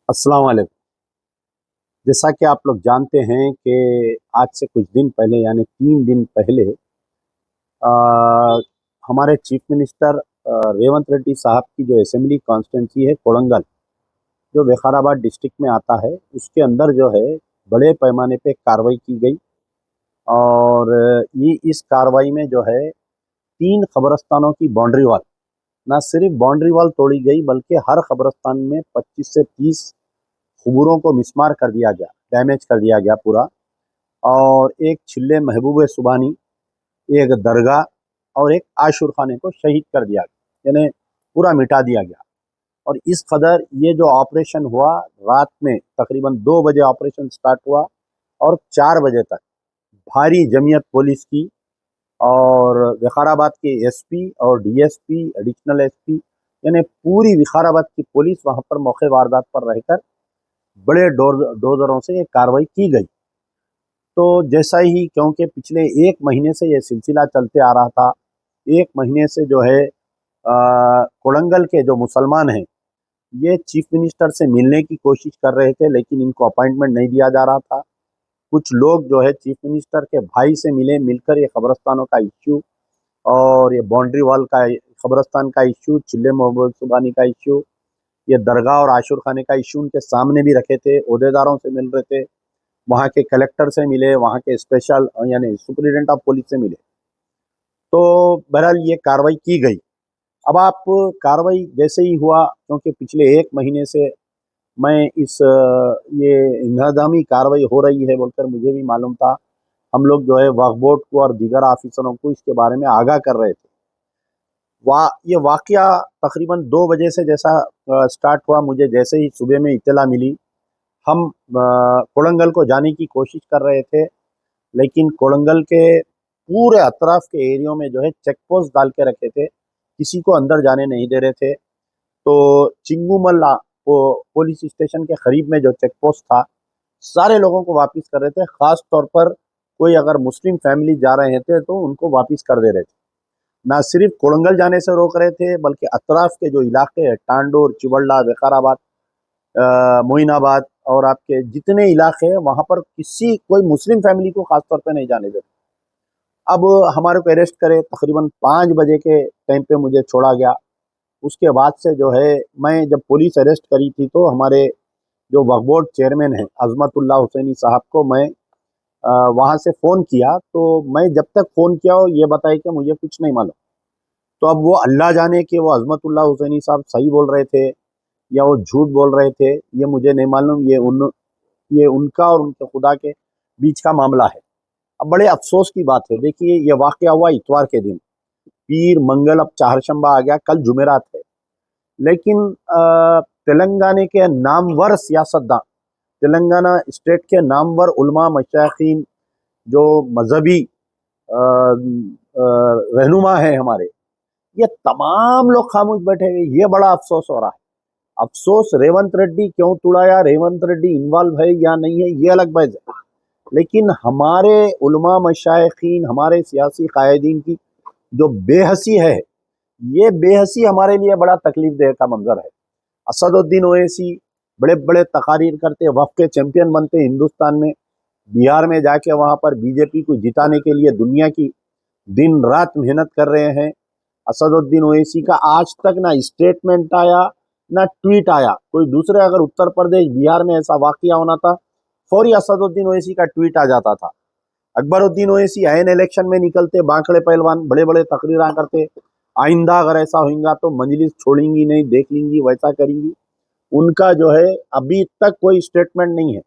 अस्सलाम वालेकुम। जैसा कि आप लोग जानते हैं कि आज से कुछ दिन पहले यानी 3 दिन पहले अ, हमारे चीफ मिनिस्टर रेवंत रेड्डी साहब की जो असेंबली कॉन्स्टिट्यूंसी है कोडंगल, जो विकाराबाद डिस्ट्रिक्ट में आता है, उसके अंदर जो है बड़े पैमाने पे कार्रवाई की गई। और ये इस कार्रवाई में जो है 3 कब्रिस्तानों की बाउंड्री वॉल, ना सिर्फ बाउंड्री वॉल तोड़ी गई बल्कि हर कब्रिस्तान में 25 से 30 कब्रों को मिसमार कर दिया गया, डैमेज कर दिया गया पूरा। और एक छिल्ले महबूब सुबानी, एक दरगाह और एक आशुर खाने को शहीद कर दिया गया, यानी पूरा मिटा दिया गया। और इस कदर ये जो ऑपरेशन हुआ, रात में तकरीबन 2 बजे ऑपरेशन स्टार्ट हुआ और 4 बजे तक भारी जमीयत पुलिस की और विकाराबाद के एसपी और डीएसपी, एडिशनल एसपी, यानी पूरी विकाराबाद की पुलिस वहां पर मौके वारदात पर रहकर बड़े डोजरों से ये कार्रवाई की गई। तो जैसा ही, क्योंकि पिछले 1 महीने से ये सिलसिला चलते आ रहा था, 1 महीने से जो है कोडंगल के जो मुसलमान हैं, ये चीफ मिनिस्टर से मिलने की कोशिश कर रहे थे, लेकिन इनको अपॉइंटमेंट नहीं दिया जा रहा था। कुछ लोग जो है चीफ मिनिस्टर के भाई से मिले, मिलकर ये कब्रिस्तानों का इश्यू और ये बाउंड्री वॉल का, कब्रिस्तान का इश्यू, चिल्ले मोहम्मद सुबानी का इश्यू, ये दरगाह और आशुर खाने का इश्यू उनके सामने भी रखे थे, ओहदेदारों से मिल रहे थे, वहाँ के कलेक्टर से मिले, वहाँ के स्पेशल यानी सुपरिटेंडेंट ऑफ पुलिस से मिले। तो बहरहाल ये कार्रवाई की गई। अब आप, कार्रवाई जैसे ही हुआ, क्योंकि पिछले 1 महीने से मैं ये इंहदामी कार्रवाई हो रही है बोलकर मुझे भी मालूम था। हम लोग जो है वक्फ बोर्ड को और दीगर ऑफिसरों को इसके बारे में आगाह कर रहे थे। ये वाकया तकरीबन 2 बजे से जैसा स्टार्ट हुआ, मुझे जैसे ही सुबह में इत्तला मिली, हम कोडंगल को जाने की कोशिश कर रहे थे, लेकिन कोडंगल के पूरे अतराफ के एरियो में जो है चेक पोस्ट डाल के रखे थे, किसी को अंदर जाने नहीं दे रहे थे। तो चिंगूमल्ला वो पुलिस स्टेशन के करीब में जो चेक पोस्ट था, सारे लोगों को वापस कर रहे थे। खास तौर पर कोई अगर मुस्लिम फैमिली जा रहे थे तो उनको वापस कर दे रहे थे। ना सिर्फ कोडंगल जाने से रोक रहे थे, बल्कि अतराफ के जो इलाके हैं, टांडोर, चिवल्ला, विकाराबाद, मोइनाबाद और आपके जितने इलाके हैं, वहां पर किसी कोई मुस्लिम फैमिली को खासतौर पे नहीं जाने देते। अब हमारे को अरेस्ट करे, तकरीबन 5 बजे के टाइम पे मुझे छोड़ा गया। उसके बाद से जो है, मैं जब पुलिस अरेस्ट करी थी तो हमारे जो वक्फ बोर्ड चेयरमैन हैं अजमतुल्लाह हुसैनी साहब को मैं वहाँ से फ़ोन किया, तो मैं जब तक फ़ोन किया वो ये बताया कि मुझे कुछ नहीं मालूम। तो अब वो अल्लाह जाने कि वो अजमतुल्लाह हुसैनी साहब सही बोल रहे थे या वो झूठ बोल रहे थे, ये मुझे नहीं मालूम। ये उनका और उनके खुदा के बीच का मामला है। अब बड़े अफ़सोस की बात है, देखिए ये वाक़या हुआ इतवार के दिन, पीर, मंगल, अब चाहरशंबा आ गया, कल जुमेरात है। लेकिन तेलंगाना के नामवर सियासतदान, तेलंगाना स्टेट के नामवर उलमा, मशाइखीन, जो मजहबी रहनुमा है हमारे, ये तमाम लोग खामोश बैठे हुए। ये बड़ा अफसोस हो रहा है। अफसोस रेवंत रेड्डी क्यों तुड़ाया, रेवंत रेड्डी इन्वॉल्व है या नहीं है, ये अलग बात है। लेकिन हमारे उलमा, मशाइखीन, हमारे सियासी कायदीन की जो बेहसी है, ये बेहसी हमारे लिए बड़ा तकलीफ देह का मंजर है। असदुद्दीन ओवैसी बड़े बड़े तकारीर करते, वफ़ के चैंपियन बनते हिंदुस्तान में, बिहार में जाके वहाँ पर बीजेपी को जिताने के लिए दुनिया की दिन रात मेहनत कर रहे हैं। असदुद्दीन ओवैसी का आज तक ना स्टेटमेंट आया, ना ट्वीट आया। कोई दूसरे, अगर उत्तर प्रदेश, बिहार में ऐसा वाकया होना था, फौरी असदुद्दीन ओवैसी का ट्वीट आ जाता था। अकबरुद्दीन ओवैसी ऐन इलेक्शन में निकलते, बांकड़े पहलवान बड़े बड़े तकरीरा करते, आइंदा अगर ऐसा होगा तो मजलिस छोड़ेंगी नहीं, देख लेंगी, वैसा करेंगी। उनका जो है अभी तक कोई स्टेटमेंट नहीं है।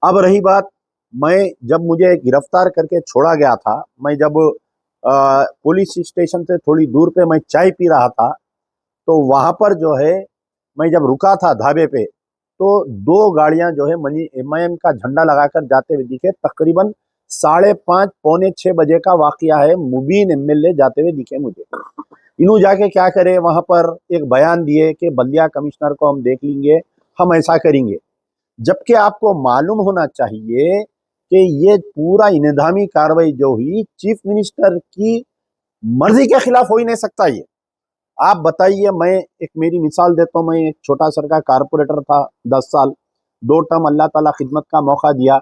अब रही बात, मैं जब मुझे गिरफ्तार करके छोड़ा गया था, मैं जब पुलिस स्टेशन से थोड़ी दूर पे मैं चाय पी रहा था, तो वहां पर जो है मैं जब रुका था ढाबे पे, तो 2 गाड़ियां जो है मनी एमआईएम का झंडा लगाकर जाते हुए दिखे। तकरीबन 5:30 पौने 6 बजे का वाकया है। मुबीन एमएलए जाते हुए दिखे मुझे। इन्हों जाके क्या करे, वहां पर एक बयान दिए कि बल्दिया कमिश्नर को हम देख लेंगे, हम ऐसा करेंगे। जबकि आपको मालूम होना चाहिए कि ये पूरा इन्हदामी कार्रवाई जो हुई, चीफ मिनिस्टर की मर्जी के खिलाफ हो ही नहीं सकता। ये आप बताइए, मैं एक मेरी मिसाल देता हूँ। मैं एक छोटा सर का कारपोरेटर था, 10 साल, 2 टर्म अल्लाह ताला खिदमत का मौका दिया।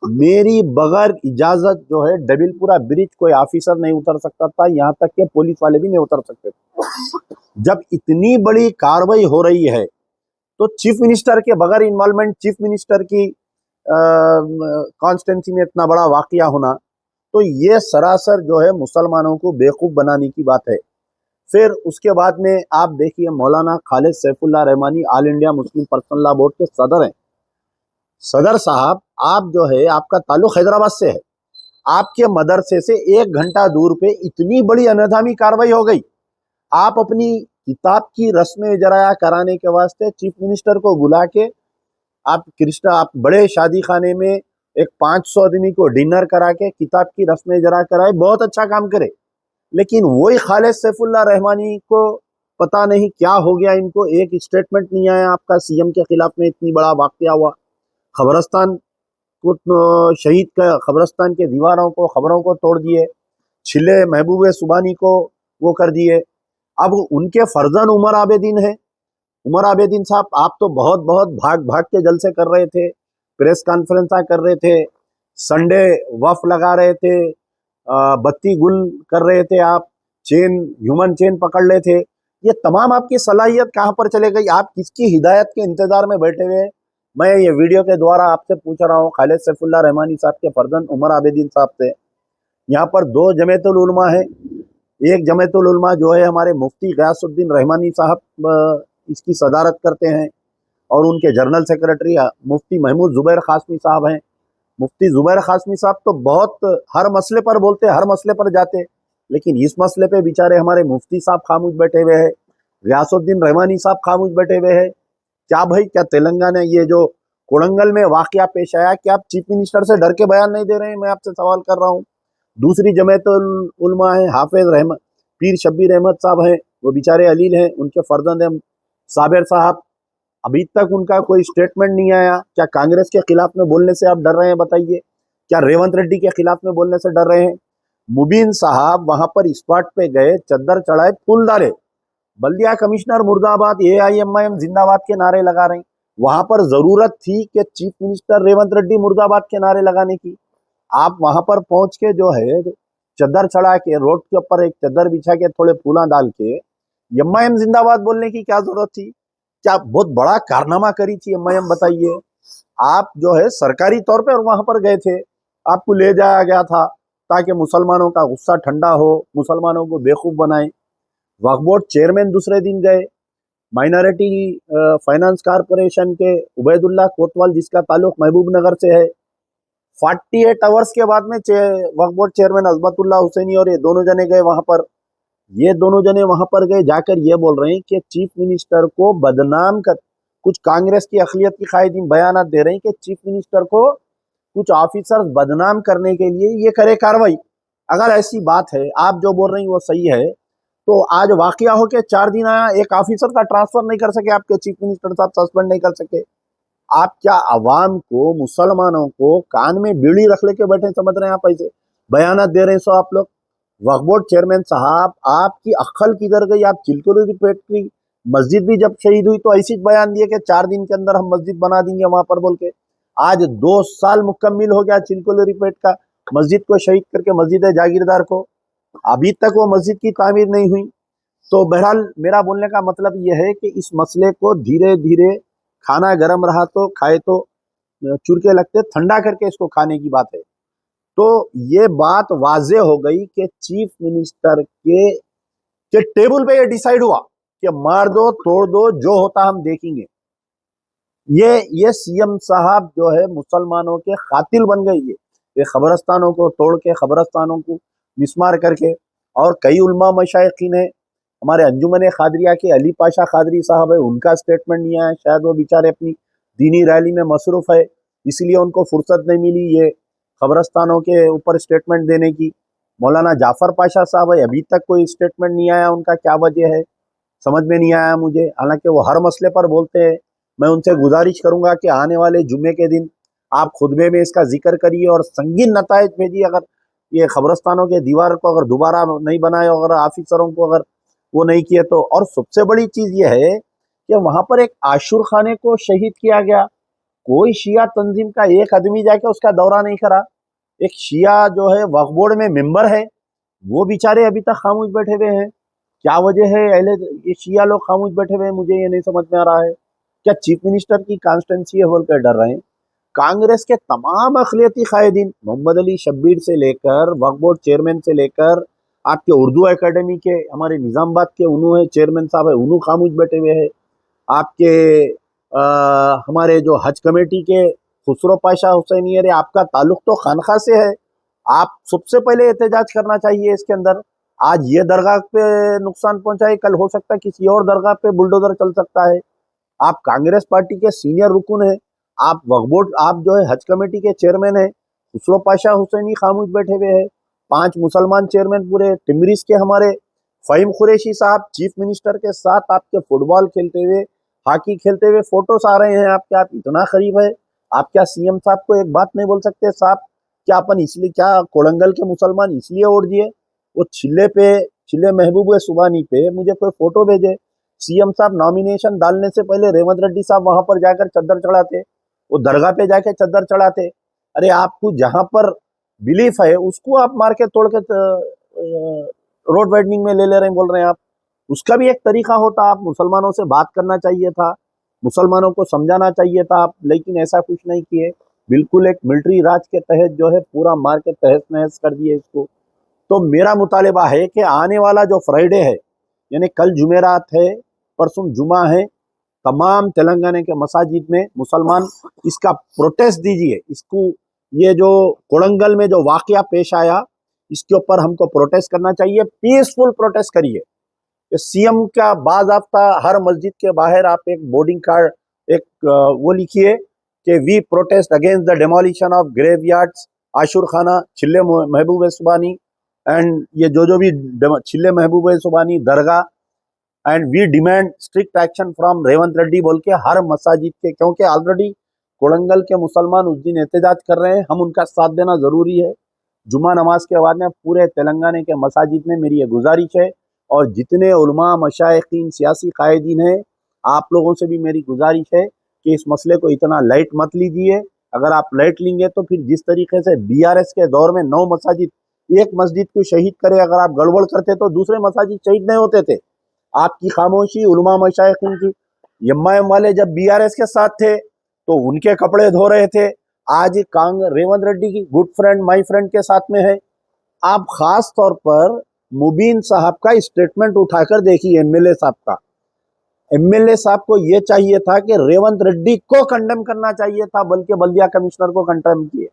मेरी बगैर इजाजत जो है डबिलपुरा ब्रिज कोई ऑफिसर नहीं उतर सकता था, यहाँ तक के पुलिस वाले भी नहीं उतर सकते थे। जब इतनी बड़ी कार्रवाई हो रही है तो चीफ मिनिस्टर के बगैर इन्वॉल्वमेंट, चीफ मिनिस्टर की कॉन्स्टिट्यूंसी में इतना बड़ा वाकया होना, तो ये सरासर जो है मुसलमानों को बेवकूफ बनाने की बात है। फिर उसके बाद में आप देखिए, मौलाना Khalid Saifullah Rahmani all India Muslim personal law board के सदर हैं। सदर साहब, आप जो है, आपका ताल्लुक हैदराबाद से है, आपके मदरसे से 1 घंटा दूर पे इतनी बड़ी अनधामी कार्रवाई हो गई। आप अपनी किताब की रस्म इजराया कराने के वास्ते चीफ मिनिस्टर को बुला के आप बड़े शादी खाने में एक 500 आदमी को डिनर करा के किताब की रस्म इजरा कराए, बहुत अच्छा काम करे। लेकिन वही खालिद सैफुल्लाह रहमानी को पता नहीं क्या हो गया, इनको एक स्टेटमेंट नहीं आया आपका सीएम के खिलाफ में। इतनी बड़ा वाकया हुआ, खबरस्तान को शहीद का, खबरस्तान के दीवारों को, खबरों को तोड़ दिए, छिले महबूब सुबानी को वो कर दिए। अब उनके फर्जन उमर आबेदीन है। उमर आबेदीन साहब, आप तो बहुत बहुत भाग भाग के जलसे कर रहे थे, प्रेस कॉन्फ्रेंस कर रहे थे, संडे वफ लगा रहे थे, बत्ती गुल कर रहे थे, आप चेन, ह्यूमन चेन पकड़ रहे थे। ये तमाम आपकी सलाहियत कहाँ पर चले गई? आप किसकी हिदायत के इंतजार में बैठे हुए? मैं ये वीडियो के द्वारा आपसे पूछ रहा हूँ, खालिद सैफुल्लाह रहमानी साहब के फर्जन उमर आबेदीन साहब से। यहाँ पर 2 जमीयतुल उलमा है। एक जमीयतुल उलमा जो है हमारे मुफ्ती गयासुद्दीन रहमानी साहब इसकी सदारत करते हैं, और उनके जनरल सेक्रेटरी मुफ्ती महमूद जुबैर खासमी साहब हैं। मुफ्ती जुबैर खासमी साहब तो बहुत हर मसले पर बोलते, हर मसले पर जाते, लेकिन इस मसले पे बेचारे हमारे मुफ्ती साहब खामोश बैठे हुए हैं, गयासुद्दीन रहमानी साहब खामोश बैठे हुए हैं। क्या भाई, क्या तेलंगाना ये जो कोड़ंगल में वाकया पेश आया, क्या आप चीफ मिनिस्टर से डर के बयान नहीं दे रहे हैं? मैं आपसे सवाल कर रहा हूँ। दूसरी जमीयतुल उलमा है, हाफिज रहमत पीर शब्बीर अहमद साहब हैं, वो बेचारे अलील हैं, उनके फर्जंद हैं साबिर साहब। अभी तक उनका कोई स्टेटमेंट नहीं आया। क्या कांग्रेस के खिलाफ में बोलने से आप डर रहे हैं? बताइए, क्या रेवंत रेड्डी के खिलाफ में बोलने से डर रहे हैं? मुबीन साहब वहां पर स्पॉट पे गए, चद्दर चढ़ाए, फूल डाले, बल्दिया कमिश्नर मुर्दाबाद, AIMIM जिंदाबाद के नारे लगा रहे हैं। वहां पर जरूरत थी कि चीफ मिनिस्टर रेवंत रेड्डी मुर्दाबाद के नारे लगाने की? आप वहां पर पहुंच के जो है चद्दर चढ़ा के, रोड के ऊपर एक चद्दर बिछा के, थोड़े फूला डाल के MIM जिंदाबाद बोलने की क्या जरूरत थी? क्या बहुत बड़ा कारनामा करी थी MIM? बताइए। आप जो है सरकारी तौर पर वहां पर गए थे, आपको ले जाया गया था ताकि मुसलमानों का गुस्सा ठंडा हो, मुसलमानों को बेवकूफ बनाए। वक्फ बोर्ड चेयरमैन दूसरे दिन गए, माइनॉरिटी फाइनेंस कारपोरेशन के उबैदुल्ला कोतवाल, जिसका ताल्लुक महबूब नगर से है, 48 आवर्स के बाद में वक्फ बोर्ड चेयरमैन अजमतुल्लाह हुसैनी और ये दोनों जने गए वहां पर। ये दोनों जने वहां पर गए, जाकर ये बोल रहे हैं कि चीफ मिनिस्टर को बदनाम कर, कुछ कांग्रेस की अखिलियत की कायदीन बयान दे रहे हैं कि चीफ मिनिस्टर को कुछ ऑफिसर्स बदनाम करने के लिए ये करे कार्रवाई। अगर ऐसी बात है, आप जो बोल रही हैं वो सही है, तो आज वाकया हो के 4 दिन आया, एक ऑफिसर का ट्रांसफर नहीं कर सके आपके चीफ मिनिस्टर साहब, सस्पेंड नहीं कर सके। आप क्या अवाम को, मुसलमानों को कान में बीड़ी रख लेके बैठे समझ रहे हैं? आप ऐसे बयान दे रहे हैं। सो आप लोग, वक्फ बोर्ड चेयरमैन साहब, आपकी अक्ल किधर गई? आप चिलकुरी पेट की मस्जिद भी जब शहीद हुई तो ऐसी बयान दिए कि 4 दिन के अंदर हम मस्जिद बना देंगे वहां पर बोल के। आज 2 साल मुकम्मिल हो गया चिलकुरी पेट का, मस्जिद को शहीद करके, मस्जिद जागीरदार को, अभी तक वो मस्जिद की तामीर नहीं हुई। तो बहरहाल मेरा बोलने का मतलब यह है कि इस मसले को धीरे धीरे, खाना गर्म रहा तो खाए तो चुरके लगते, ठंडा करके इसको खाने की बात है। तो ये बात वाजे हो गई कि चीफ मिनिस्टर के टेबल पे ये डिसाइड हुआ कि मार दो, तोड़ दो, जो होता हम देखेंगे। ये सीएम साहब जो है मुसलमानों के कातिल बन गए। ये खबरस्तानों को तोड़ के, खबरस्तानों को मिसमार करके, और कई उलमा मशाइखीन है, हमारे अंजुमन खादरिया के अली पाशा खादरी साहब है, उनका स्टेटमेंट नहीं आया। शायद वो बेचारे अपनी दीनी रैली में मसरूफ है, इसलिए उनको फुर्सत नहीं मिली ये खबरस्तानों के ऊपर स्टेटमेंट देने की। मौलाना जाफर पाशा साहब है, अभी तक कोई स्टेटमेंट नहीं आया, उनका क्या वजह है समझ में नहीं आया मुझे, हालांकि वो हर मसले पर बोलते हैं। मैं उनसे गुजारिश करूंगा कि आने वाले जुम्मे के दिन आप खुतबे में इसका जिक्र करिए और संगीन नताइज भेजिए। अगर ये खबरस्तानों के दीवार को अगर दोबारा नहीं बनाए, अगर ऑफिसरों को अगर वो नहीं किए तो। और सबसे बड़ी चीज ये है कि वहां पर एक आशुर खाने को शहीद किया गया, कोई शिया तंजीम का एक आदमी जाके उसका दौरा नहीं करा। एक शिया जो है वक्फ बोर्ड में मेंबर है, वो बेचारे अभी तक खामोश बैठे हुए हैं। क्या वजह है अहले ये शिया लोग खामोश बैठे हुए हैं, मुझे ये नहीं समझ में आ रहा है। क्या चीफ मिनिस्टर की कॉन्स्टिट्यूंसी है बोल कर डर रहे हैं? कांग्रेस के तमाम अखिलती कायदीन, मोहम्मद अली शब्बीर से लेकर वक्फ बोर्ड चेयरमैन से लेकर आपके उर्दू एकेडमी के हमारे निजामाबाद के उन्हों है चेयरमैन साहब है, उन्हों खामोश बैठे हुए हैं। आपके हमारे जो हज कमेटी के खुसरो पाशा हुसैनी, अरे आपका ताल्लुक तो खानखा से है, आप सबसे पहले एहतजाज करना चाहिए इसके अंदर। आज ये दरगाह पे नुकसान पहुंचाए, कल हो सकता है किसी और दरगाह पे बुलडोजर चल सकता है। आप कांग्रेस पार्टी के सीनियर रुकन है, आप वक्फ बोर्ड, आप जो है हज कमेटी के चेयरमैन है, खुसरो पाशा हुसैनी खामोश बैठे हुए हैं। 5 मुसलमान चेयरमैन पूरे टिमरिस के हमारे फ़हीम कुरैशी साहब चीफ मिनिस्टर के साथ आपके फुटबॉल खेलते हुए, हॉकी खेलते हुए फोटोस आ रहे हैं आपके। आप इतना करीब है, आप क्या सीएम साहब को एक बात नहीं बोल सकते? साहब क्या अपन इसलिए, क्या कोड़ंगल के मुसलमान इसलिए वोट दिए? वो छिल्ले महबूब सुबानी पे मुझे कोई फोटो भेजे। सीएम साहब नॉमिनेशन डालने से पहले रेवंत रेड्डी साहब वहां पर जाकर चद्दर चढ़ाते, वो दरगाह पे जाके चद्दर चढ़ाते। अरे आपको जहां पर बिलीफ है उसको आप मार के तोड़ के रोड वाइडनिंग में ले रहे हैं, बोल रहे हैं आप। उसका भी एक तरीका होता, आप मुसलमानों से बात करना चाहिए था, मुसलमानों को समझाना चाहिए था आप, लेकिन ऐसा कुछ नहीं किए। बिल्कुल एक मिलिट्री राज के तहत जो है पूरा मार के तहस नहस कर दिए इसको। तो मेरा मुतालिबा है कि आने वाला जो फ्राइडे है, यानी कल जुमेरात है, परसों जुमा है, तमाम तेलंगाना के मसाजिद में मुसलमान इसका प्रोटेस्ट दीजिए। इसको, ये जो कोड़ंगल में जो वाकया पेश आया, इसके ऊपर हमको प्रोटेस्ट करना चाहिए, पीसफुल प्रोटेस्ट करिए। सीएम का बाज़ाब्ता हर मस्जिद के बाहर आप एक बोर्डिंग कार्ड, एक वो लिखिए कि we protest against the demolition of graveyards, आशुर खाना, छिल्ले महबूब सुबानी एंड ये जो भी छिल्ले महबूब सुबानी दरगाह, and we demand strict action from Revanth Reddy बोल के हर मसाजिद के, क्योंकि ऑलरेडी कोड़ंगल के मुसलमान उस दिन एहतजाज कर रहे हैं, हम उनका साथ देना जरूरी है। जुमा नमाज के बाद में पूरे तेलंगाना के मसाजिद में मेरी ये गुजारिश है, और जितने उलमा मशाइखीन सियासी कायदीन हैं, आप लोगों से भी मेरी गुजारिश है कि इस मसले को इतना लाइट मत लीजिए। अगर आप लाइट लेंगे तो फिर जिस तरीके से बीआरएस के दौर में 9 मसाजिद, एक मस्जिद को शहीद करे, अगर आप गड़बड़ करते तो दूसरे मसाजिद शहीद नहीं होते थे। आपकी खामोशी उलमा मशाइखीन की, एमआईएम वाले जब बीआरएस के साथ थे तो उनके कपड़े धो रहे थे, आज रेवंत रेड्डी की गुड फ्रेंड माई फ्रेंड के साथ में है। आप खास तौर पर मुबीन साहब का स्टेटमेंट उठाकर देखिए, एमएलए साहब का। एमएलए साहब को यह चाहिए था कि रेवंत रेड्डी को कंडेम करना चाहिए था, बल्कि बल्दिया कमिश्नर को कंडेम किए।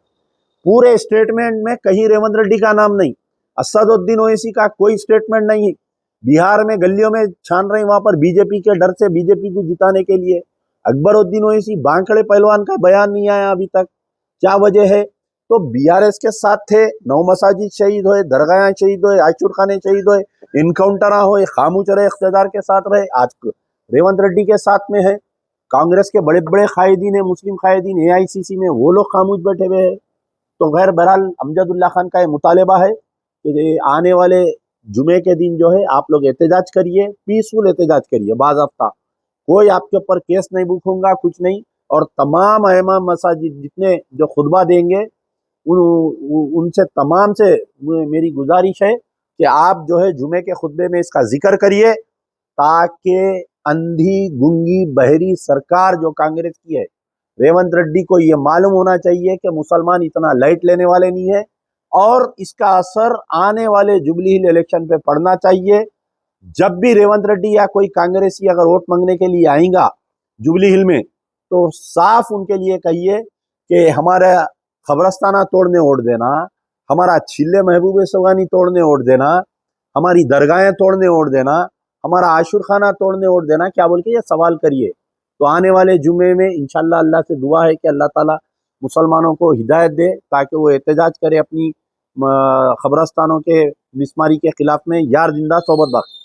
पूरे स्टेटमेंट में कहीं रेवंत रेड्डी का नाम नहीं, असदुद्दीन ओवैसी का कोई स्टेटमेंट नहीं। बिहार में गलियों में छान रहे, वहां पर बीजेपी के डर से, बीजेपी को जिताने के लिए। अकबरुद्दीन ओवैसी बांकड़े पहलवान का बयान नहीं आया अभी तक, क्या वजह है? तो बीआरएस के साथ थे, 9 मसाजिद शहीद हुए, दरगाह शहीद हुए, आशुर खाने शहीद हुए, इनकाउंटर हुए, खामोश रहे, इख्तियार के साथ रहे। आज रेवंत रेड्डी के साथ में है, कांग्रेस के बड़े बड़े कायदीन है, मुस्लिम कायदीन एआईसीसी में, वो लोग खामोश बैठे हुए हैं। तो गैर बहरहाल अमजदुल्ला खान का ये मुतालबा है कि आने वाले जुमे के दिन जो है आप लोग एहतजाज करिए, पीसफुल एहतजाज करिए, बाज़ाब्ता। कोई आपके ऊपर केस नहीं बुकूंगा, कुछ नहीं। और तमाम इमाम मसाजिद जितने जो खुतबा देंगे उनसे तमाम से मेरी गुजारिश है कि आप जो है जुमे के खुतबे में इसका जिक्र करिए, ताकि अंधी गुंगी बहरी सरकार जो कांग्रेस की है, रेवंत रेड्डी को ये मालूम होना चाहिए कि मुसलमान इतना लाइट लेने वाले नहीं है, और इसका असर आने वाले जुबली हिल इलेक्शन पे पड़ना चाहिए। जब भी रेवंत रेड्डी या कोई कांग्रेसी अगर वोट मांगने के लिए आएगा जुबली हिल में, तो साफ उनके लिए कहिए कि हमारा खबरस्ताना तोड़ने वोट देना, हमारा छिल्ले महबूब सुबानी तोड़ने वोट देना, हमारी दरगाहें तोड़ने वोट देना, हमारा आशुर खाना तोड़ने वोट देना, क्या बोल के ये सवाल करिए। तो आने वाले जुमे में इंशाल्लाह अल्लाह से दुआ है कि अल्लाह ताला मुसलमानों को हिदायत दे, ताकि वो एहतजाज करे अपनी खबरस्तानों के मिसमारी के खिलाफ में। यार जिंदा सोबत बख्श।